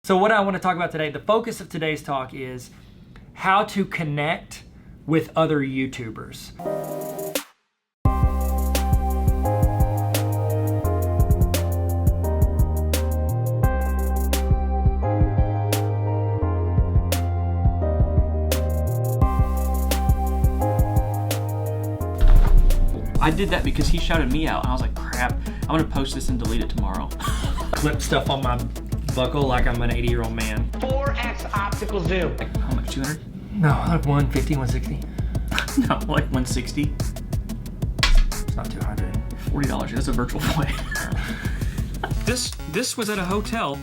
So what I want to talk about today, the focus of today's talk is how to connect with other YouTubers. I did that because he shouted me out, and I was like, crap, I'm gonna post this and delete it tomorrow. Clip stuff on my buckle like I'm an 80-year-old man. 4x optical zoom. Like, how much, 200? No, like 150, 160. No, like 160. It's not 200. $40, that's a virtual play. This was at a hotel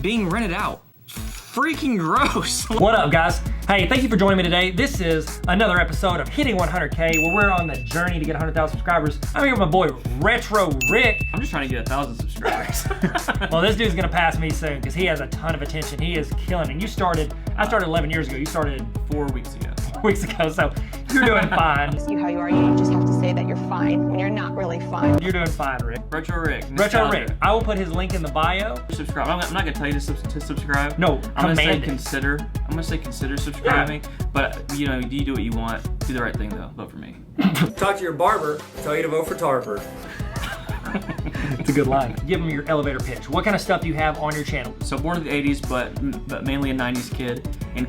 being rented out. Freaking gross. What up, guys? Hey, thank you for joining me today. This is another episode of Hitting 100K, where we're on the journey to get 100,000 subscribers. I'm here with my boy, Retro Rick. I'm just trying to get 1,000 subscribers. Well, this dude's gonna pass me soon because he has a ton of attention. He is killing it. I started 11 years ago. You started 4 weeks ago. 4 weeks ago, so you're doing fine. See how you are. You just have to say that you're fine when you're not really fine. You're doing fine, Rick. Retro Rick. Retro Rick. I will put his link in the bio. Subscribe. I'm not gonna tell you to subscribe. No, I'm gonna say command it. consider. I'm gonna say consider subscribing. Yeah. But you know, you do what you want. Do the right thing though. Vote for me. Talk to your barber. Tell you to vote for Tarver. It's a good line. Give them your elevator pitch. What kind of stuff do you have on your channel? So born in the 80s, but mainly a 90s kid, and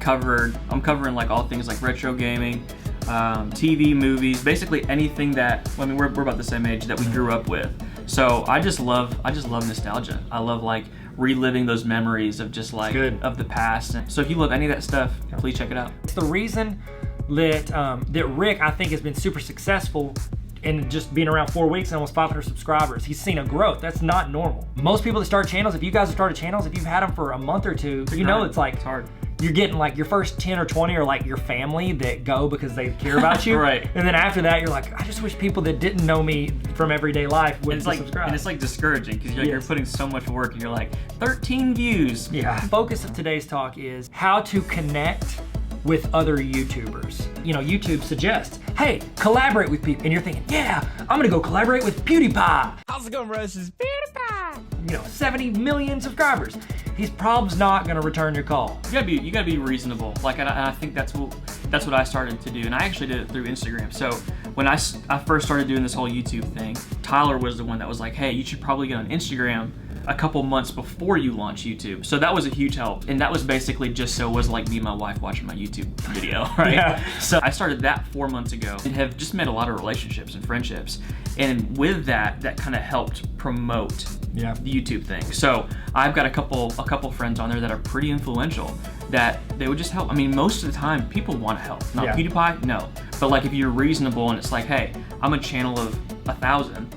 I'm covering like all things like retro gaming, TV, movies, basically anything that, I mean, we're about the same age that we grew up with. So I just love nostalgia. I love like reliving those memories of just like of the past. And so if you love any of that stuff, please check it out. It's the reason that Rick, I think, has been super successful in just being around 4 weeks and almost 500 subscribers. He's seen a growth. That's not normal. Most people that start channels, if you guys have started channels, if you've had them for a month or two, you know it's like, it's hard. You're getting like your first 10 or 20 are like your family that go because they care about you. Right. And then after that, you're like, I just wish people that didn't know me from everyday life would subscribe. And it's like discouraging because you're putting so much work and you're like, 13 views. Yeah. The focus of today's talk is how to connect with other YouTubers. You know, YouTube suggests, hey, collaborate with people. And you're thinking, yeah, I'm gonna go collaborate with PewDiePie. How's it going, bros? It's PewDiePie. You know, 70 million subscribers. He's probably not gonna return your call. You gotta be reasonable. Like, and I think that's what I started to do, and I actually did it through Instagram. So when I first started doing this whole YouTube thing, Tyler was the one that was like, hey, you should probably get on Instagram a couple months before you launch YouTube. So that was a huge help. And that was basically just so it was like me and my wife watching my YouTube video, right? Yeah. So I started that 4 months ago and have just made a lot of relationships and friendships. And with that kind of helped promote the YouTube thing. So I've got a couple friends on there that are pretty influential that they would just help. I mean, most of the time people want to help. Not PewDiePie, no. But like if you're reasonable and it's like, hey, I'm a channel of 1,000,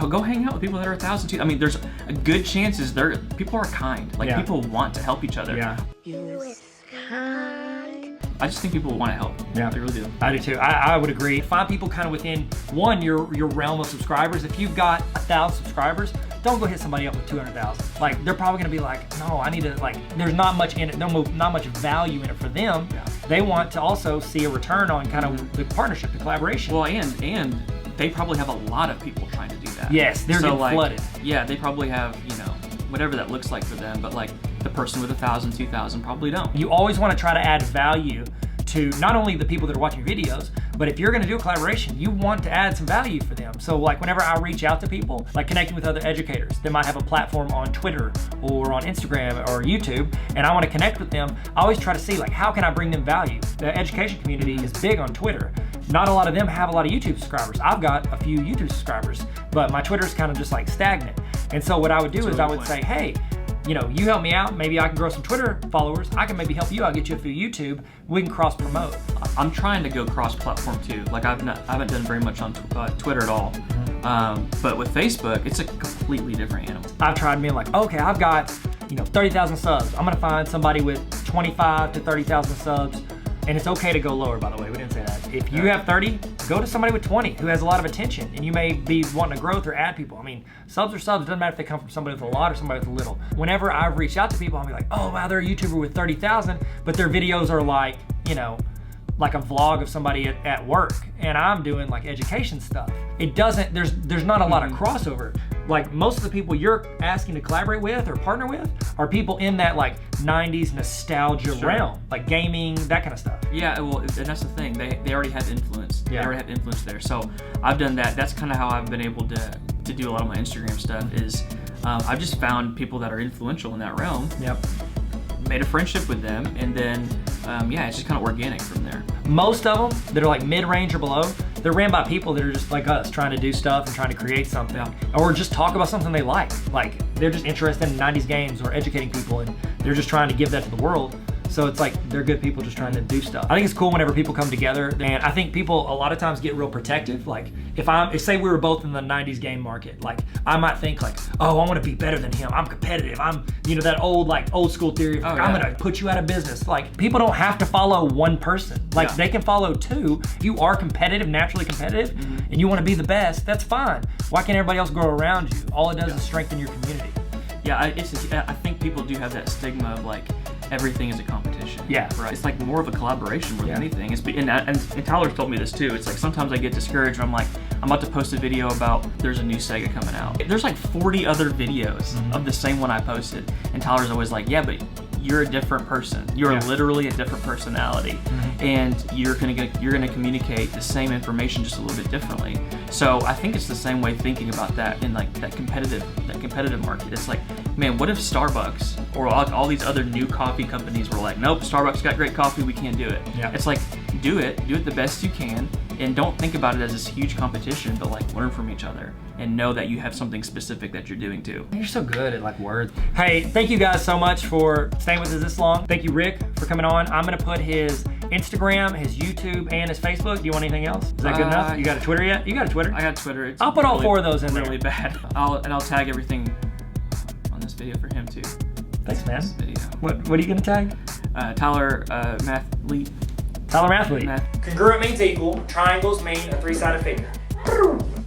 go hang out with people that are 1,000 too. I mean, there's a good chances people are kind. Like people want to help each other. Yeah. I just think people want to help. Yeah, they really do. I do too. I would agree. Find people kind of within your realm of subscribers. If you've got 1,000 subscribers, don't go hit somebody up with 200,000. Like they're probably gonna be like, no, I need to like. There's not much in it. Not much value in it for them. Yeah. They want to also see a return on kind of the partnership, the collaboration. Well, and they probably have a lot of people trying to do that. Yes, they're getting flooded. Yeah, they probably have, you know, whatever that looks like for them, but like the person with 1,000, 2,000 probably don't. You always want to try to add value to not only the people that are watching your videos, but if you're gonna do a collaboration, you want to add some value for them. So like whenever I reach out to people, like connecting with other educators that might have a platform on Twitter or on Instagram or YouTube, and I wanna connect with them, I always try to see like, how can I bring them value? The education community is big on Twitter. Not a lot of them have a lot of YouTube subscribers. I've got a few YouTube subscribers, but my Twitter's kind of just like stagnant. And so what I would do is I would say, hey, you know, you help me out, maybe I can grow some Twitter followers. I can maybe help you out, get you a few YouTube. We can cross promote. I'm trying to go cross-platform too. Like I haven't done very much on Twitter at all. But with Facebook, it's a completely different animal. I've tried being like, okay, I've got 30,000 subs. I'm gonna find somebody with 25 to 30,000 subs. And it's okay to go lower, by the way. We didn't say that. If you have 30, go to somebody with 20 who has a lot of attention, and you may be wanting to growth or add people. I mean, subs are subs. It doesn't matter if they come from somebody with a lot or somebody with a little. Whenever I've reached out to people, I'll be like, oh, wow, they're a YouTuber with 30,000, but their videos are like, like a vlog of somebody at work, and I'm doing like education stuff. It doesn't, there's not a lot of crossover. Like most of the people you're asking to collaborate with or partner with are people in that like 90s nostalgia realm, like gaming, that kind of stuff. Yeah, well, and that's the thing. They already have influence. Yeah. They already have influence there. So I've done that. That's kind of how I've been able to do a lot of my Instagram stuff is I've just found people that are influential in that realm. Yep. Made a friendship with them, and then yeah, it's just kind of organic from there. Most of them that are like mid-range or below, they're ran by people that are just like us, trying to do stuff and trying to create something, or just talk about something they like. Like they're just interested in 90s games or educating people, and they're just trying to give that to the world. So it's like they're good people just trying to do stuff. I think it's cool whenever people come together, and I think people a lot of times get real protective. Like if say we were both in the 90s game market, like I might think like, oh, I want to be better than him. I'm competitive. I'm, you know, that old school theory of like, I'm gonna put you out of business. Like people don't have to follow one person. Like they can follow two. If you are competitive, naturally competitive, and you want to be the best, that's fine. Why can't everybody else grow around you? All it does is strengthen your community. Yeah, I think people do have that stigma of like everything is a competition. Yeah. Right. It's like more of a collaboration more than anything. And Tyler's told me this too. It's like sometimes I get discouraged when I'm like, I'm about to post a video about there's a new Sega coming out. There's like 40 other videos of the same one I posted. And Tyler's always like, yeah, but you're a different person. You're literally a different personality. And you're gonna communicate the same information just a little bit differently. So I think it's the same way thinking about that in like that competitive market. It's like, man, what if Starbucks or all these other new coffee companies were like, nope, Starbucks got great coffee, we can't do it. Yeah. It's like, do it the best you can, and don't think about it as this huge competition, but like learn from each other and know that you have something specific that you're doing too. You're so good at like words. Hey, thank you guys so much for staying with us this long. Thank you, Rick, for coming on. I'm gonna put his Instagram, his YouTube, and his Facebook. Do you want anything else? Is that good enough? You got a Twitter yet? You got a Twitter? I got Twitter. It's I'll put all 4 of those in really bad. I'll tag everything on this video for him too. Thanks, man. This video. What are you gonna tag? Tyler Mathlete. Tyler Mathlete. Congruent means equal. Triangles mean a 3-sided figure.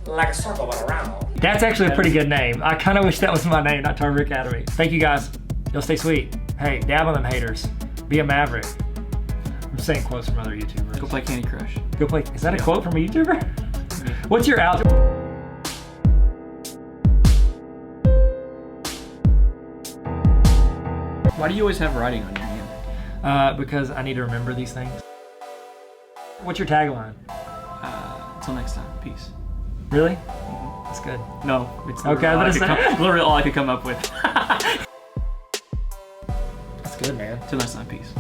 Like a circle but a round. That's actually a pretty good name. I kind of wish that was my name, not Tarver Academy. Thank you guys. Y'all stay sweet. Hey, dab on them haters. Be a maverick. I'm saying quotes from other YouTubers. Go play Candy Crush. Go play. Is that a quote from a YouTuber? What's your out? Why do you always have writing on your hand? Because I need to remember these things. What's your tagline? Until next time, peace. Really? That's good. No, it's okay. literally all I could come up with. That's good, man. Till next time, peace.